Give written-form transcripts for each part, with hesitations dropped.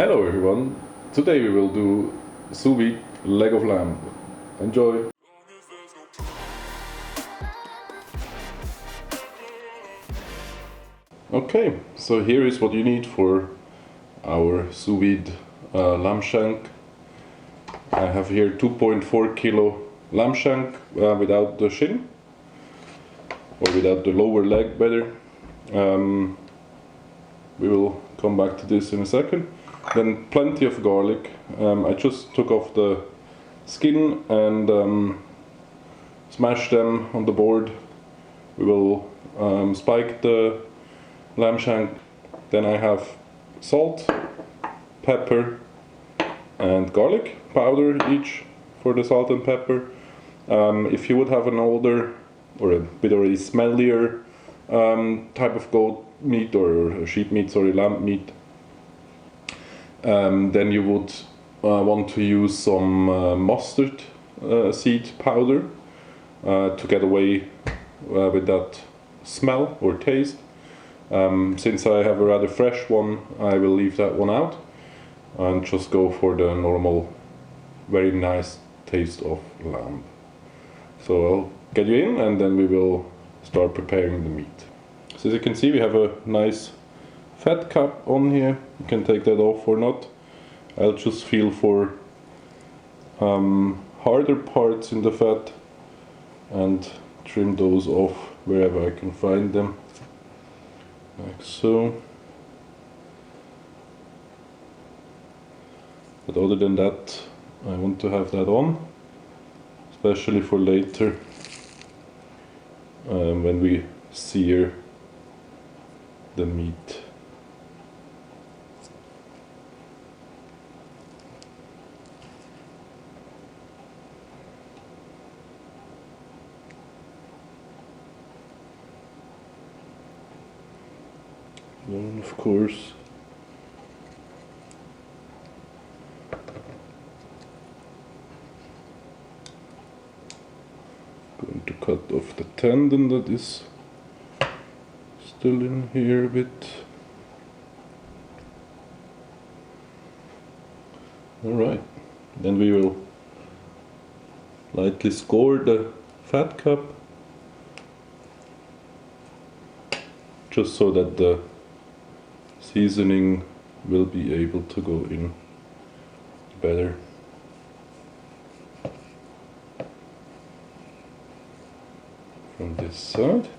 Hello everyone, today we will do sous vide leg of lamb. Enjoy! Okay, so here is what you need for our sous vide lamb shank. I have here 2.4 kilo lamb shank without the shin, or without the lower leg better. We will come back to this in a second. Then plenty of garlic. I just took off the skin and smashed them on the board. We will spike the lamb shank. Then I have salt, pepper and garlic powder each for the salt and pepper. If you would have an older or a bit already smellier type of goat meat or sheep meat, sorry, lamb meat, then you would want to use some mustard seed powder to get away with that smell or taste. Since I have a rather fresh one, I will leave that one out and just go for the normal, very nice taste of lamb. So I'll get you in and then we will start preparing the meat. So as you can see, we have a nice fat cap on here. You can take that off or not. I'll just feel for harder parts in the fat and trim those off wherever I can find them, like so. But other than that, I want to have that on, especially for later when we sear the meat. And of course, going to cut off the tendon that is still in here a bit. Alright, then we will lightly score the fat cap, just so that the seasoning will be able to go in better. From this side.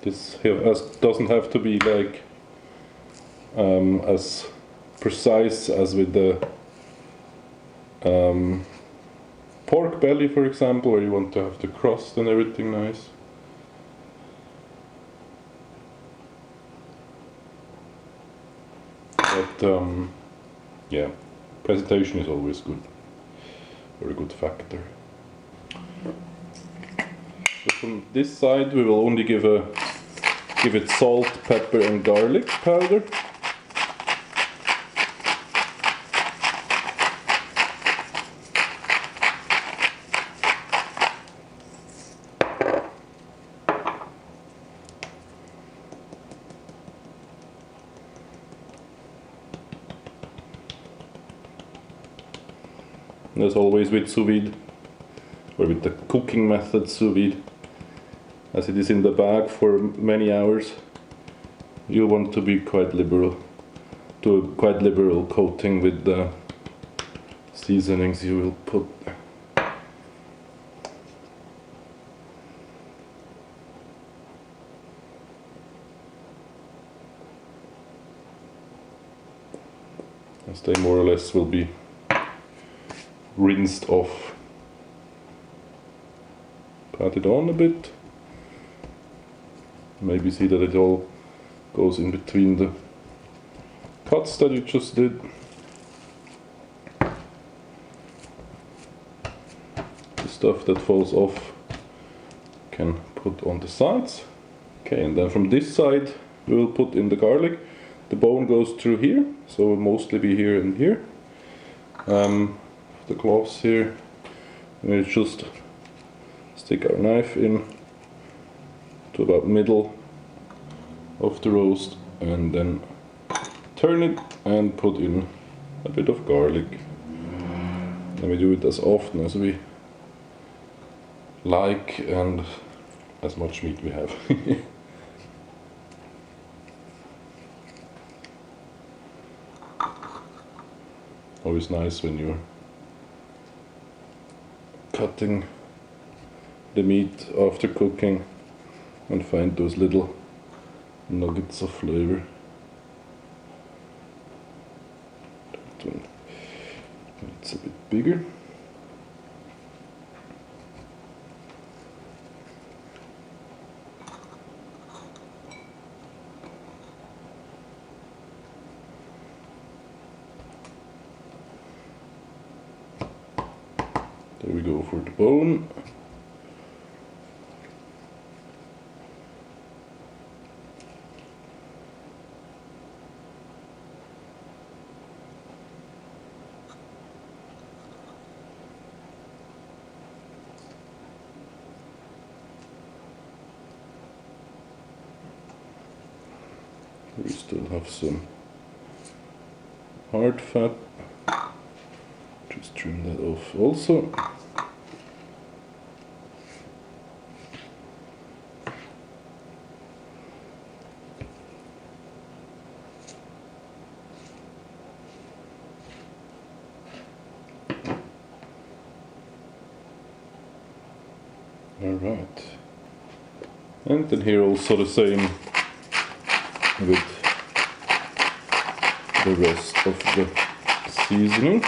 This doesn't have to be like as precise as with the pork belly, for example, where you want to have the crust and everything nice. But yeah, presentation is always good, or a good factor. So from this side we will only give it salt, pepper and garlic powder. And as always with sous vide, or with the cooking method sous vide, as it is in the bag for many hours, you want to be quite liberal, do a quite liberal coating with the seasonings you will put. As they more or less will be rinsed off. Pat it on a bit. Maybe see that it all goes in between the cuts that you just did. The stuff that falls off can put on the sides. Okay, and then from this side we will put in the garlic. The bone goes through here, so it will mostly be here and here. The cloves here, we'll just stick our knife in to about middle of the roast and then turn it and put in a bit of garlic. And we do it as often as we like and as much meat we have. Always nice when you're cutting the meat after cooking and find those little nuggets of flavor. It's a bit bigger. There we go for the bone. We still have some hard fat. Just trim that off also. Alright. And then here also the same with the rest of the seasoning.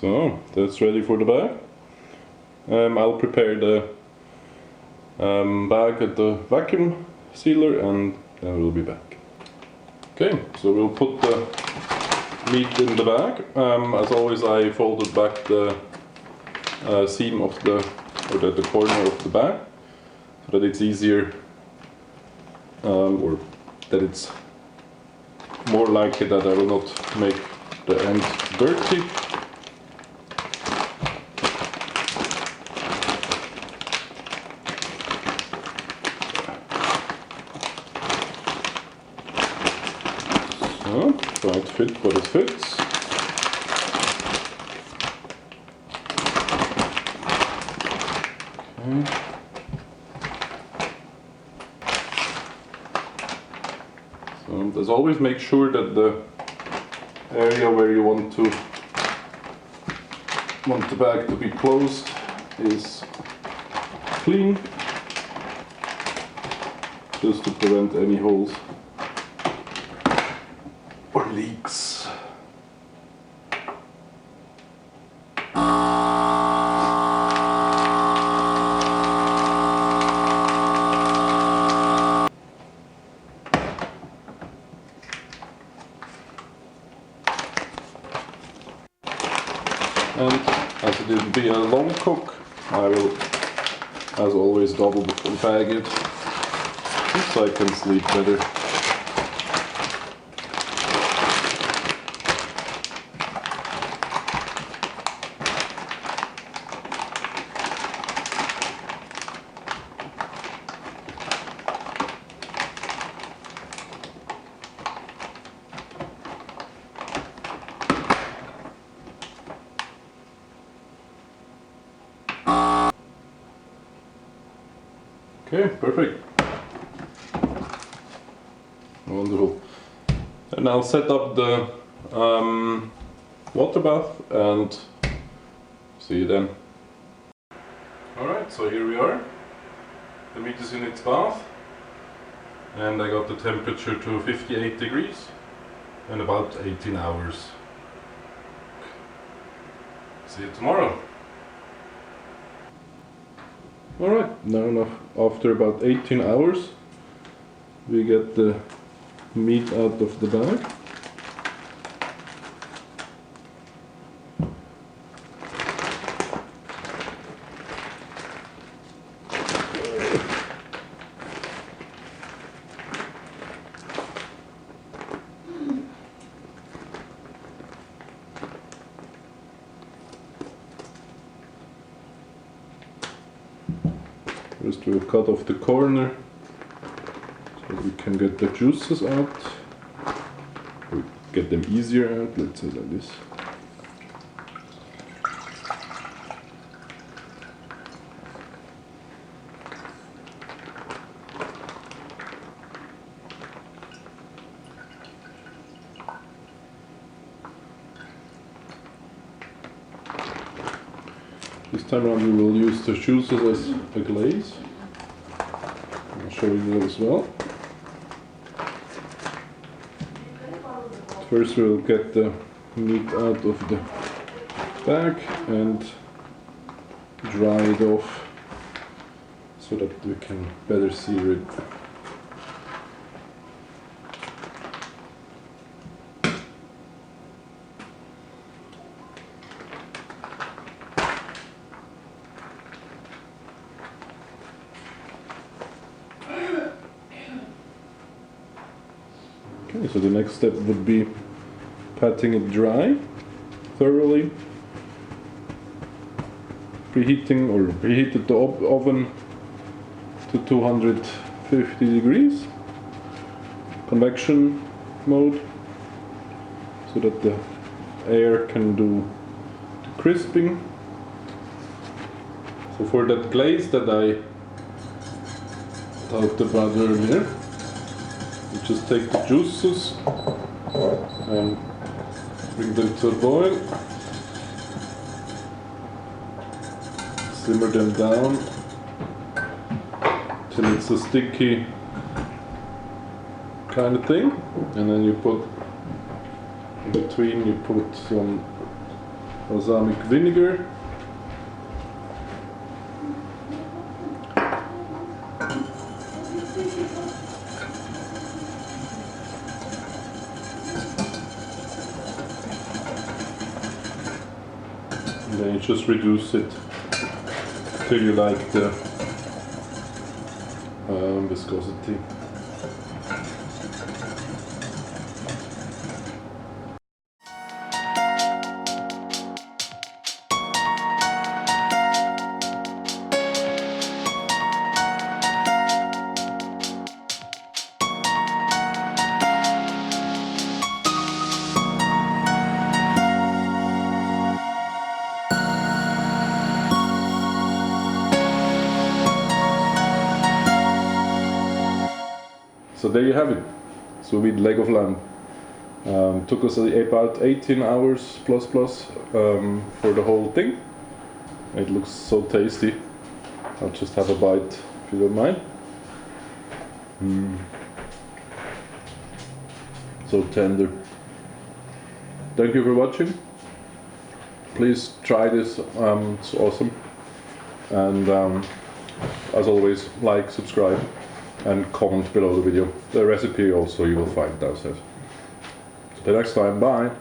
So that's ready for the bag. I'll prepare the bag at the vacuum sealer and then we'll be back. Okay, so we'll put the meat in the bag. As always, I folded back the seam of the corner of the bag so that it's easier, or that it's more likely that I will not make the end dirty. So, try to fit what it fits. Okay. So, as always, make sure that the area where you want the bag to be closed is clean, just to prevent any holes or leaks. And as it will be a long cook, I will, as always, double bag it so I can sleep better. Okay, perfect. Wonderful. And I'll set up the water bath and see you then. Alright, so here we are. The meat is in its bath and I got the temperature to 58 degrees and about 18 hours. See you tomorrow. Alright, now after about 18 hours we get the meat out of the bag. First we'll cut off the corner so we can get the juices out, or get them easier out, let's say like this. This time around we will use the juices as a glaze. I'll show you that as well. First we'll get the meat out of the bag and dry it off so that we can better sear it. Okay, so the next step would be patting it dry thoroughly, preheated the oven to 250 degrees, convection mode, so that the air can do the crisping. So for that glaze that I talked about earlier, you just take the juices and bring them to a boil, simmer them down till it's a sticky kind of thing, and then you put in between some balsamic vinegar. And then you just reduce it till you like the viscosity. So there you have it, sous vide leg of lamb. Took us about 18 hours plus for the whole thing. It looks so tasty. I'll just have a bite if you don't mind. So tender. Thank you for watching. Please try this, it's awesome. And as always, like, subscribe and comment below the video. The recipe also you will find downstairs. Till next time, bye!